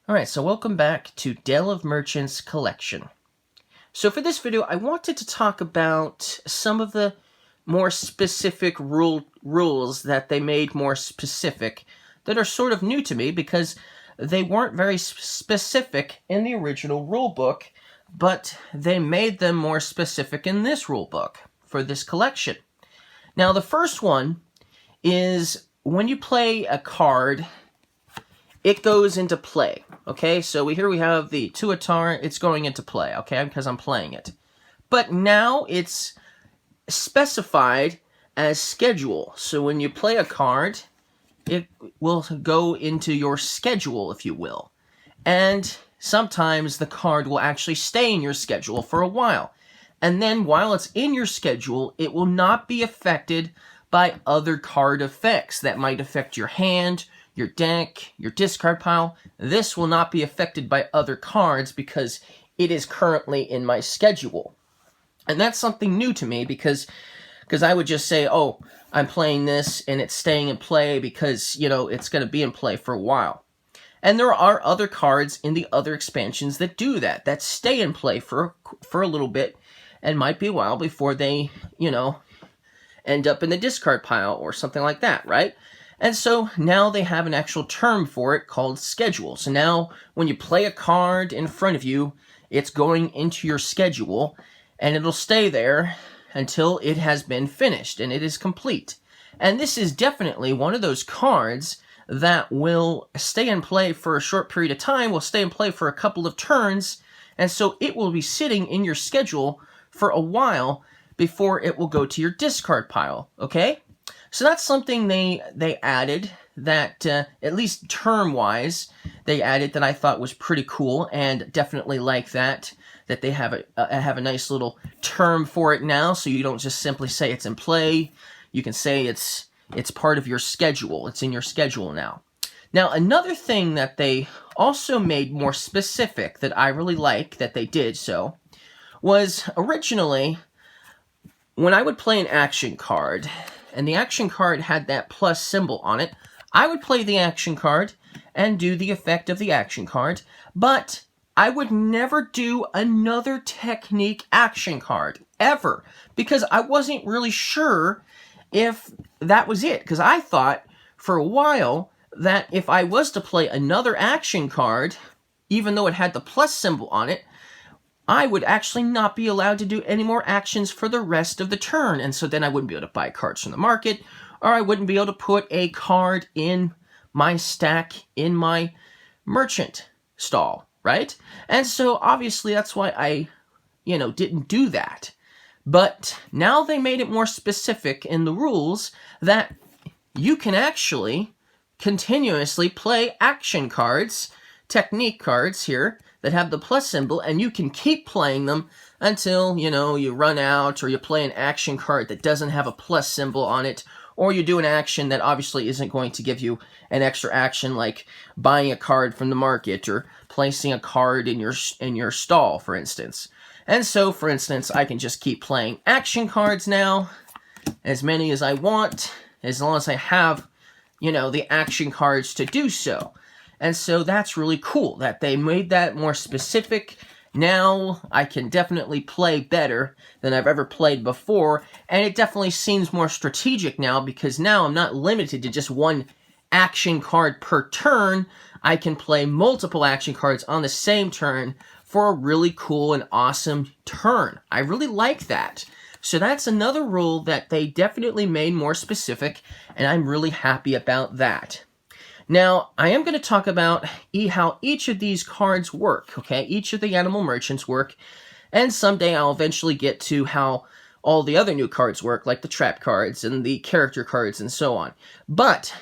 Alright, so welcome back to Dale of Merchants Collection. So for this video, I wanted to talk about some of the more specific rules that they made more specific that are sort of new to me because they weren't very specific in the original rulebook, but they made them more specific in this rulebook for this collection. Now, the first one is when you play a card, it goes into play. Okay, so here we have the Tuatara, it's going into play, okay, because I'm playing it. But now it's specified as schedule. So when you play a card, it will go into your schedule, if you will. And sometimes the card will actually stay in your schedule for a while. And then while it's in your schedule, it will not be affected by other card effects that might affect your hand, your deck, your discard pile. This will not be affected by other cards because it is currently in my schedule. And that's something new to me because I would just say, oh, I'm playing this and it's staying in play because, you know, it's going to be in play for a while. And there are other cards in the other expansions that do that, that stay in play for a little bit and might be a while before they, you know, end up in the discard pile or something like that, right? And so now they have an actual term for it called schedule. So now when you play a card in front of you, it's going into your schedule and it'll stay there until it has been finished and it is complete. And this is definitely one of those cards that will stay in play for a short period of time, will stay in play for a couple of turns, and so it will be sitting in your schedule for a while before it will go to your discard pile, okay? So that's something they added that, at least term-wise, they added that I thought was pretty cool, and definitely like that they have a nice little term for it now, so you don't just simply say it's in play. You can say it's part of your schedule. It's in your schedule now. Now, another thing that they also made more specific that I really like that they did so was originally when I would play an action card, and the action card had that plus symbol on it, I would play the action card and do the effect of the action card, but I would never do another technique action card, ever, because I wasn't really sure if that was it, because I thought for a while that if I was to play another action card, even though it had the plus symbol on it, I would actually not be allowed to do any more actions for the rest of the turn, and so then I wouldn't be able to buy cards from the market, or I wouldn't be able to put a card in my stack in my merchant stall, right? And so obviously that's why I, didn't do that. But now they made it more specific in the rules that you can actually continuously play action cards, technique cards here, that have the plus symbol, and you can keep playing them until, you run out, or you play an action card that doesn't have a plus symbol on it, or you do an action that obviously isn't going to give you an extra action like buying a card from the market or placing a card in your stall, for instance. And so, for instance, I can just keep playing action cards now, as many as I want, as long as I have, the action cards to do so. And so that's really cool that they made that more specific. Now I can definitely play better than I've ever played before, and it definitely seems more strategic now because now I'm not limited to just one action card per turn. I can play multiple action cards on the same turn for a really cool and awesome turn. I really like that. So that's another rule that they definitely made more specific, and I'm really happy about that. Now, I am going to talk about how each of these cards work, okay? Each of the animal merchants work, and someday I'll eventually get to how all the other new cards work, like the trap cards and the character cards and so on. But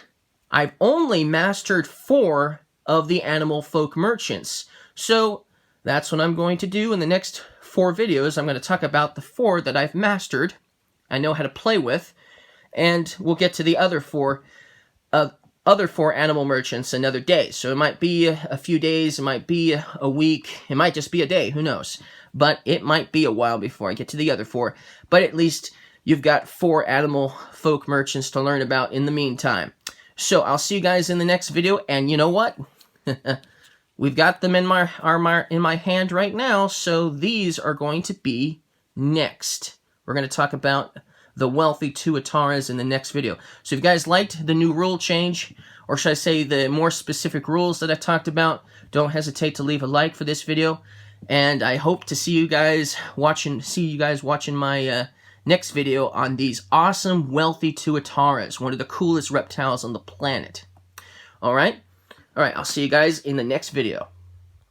I've only mastered 4 of the animal folk merchants, so that's what I'm going to do in the next 4 videos. I'm going to talk about the 4 that I've mastered, I know how to play with, and we'll get to the other 4 animal merchants another day. So it might be a few days, it might be a week, it might just be a day, who knows. But it might be a while before I get to the other 4. But at least you've got 4 animal folk merchants to learn about in the meantime. So I'll see you guys in the next video, and you know what? we've got them in my hand right now, so these are going to be next. We're going to talk about the wealthy Tuataras in the next video. So if you guys liked the new rule change, or should I say the more specific rules that I talked about, don't hesitate to leave a like for this video. And I hope to see you guys watching my next video on these awesome wealthy Tuataras, one of the coolest reptiles on the planet. Alright? Alright, I'll see you guys in the next video.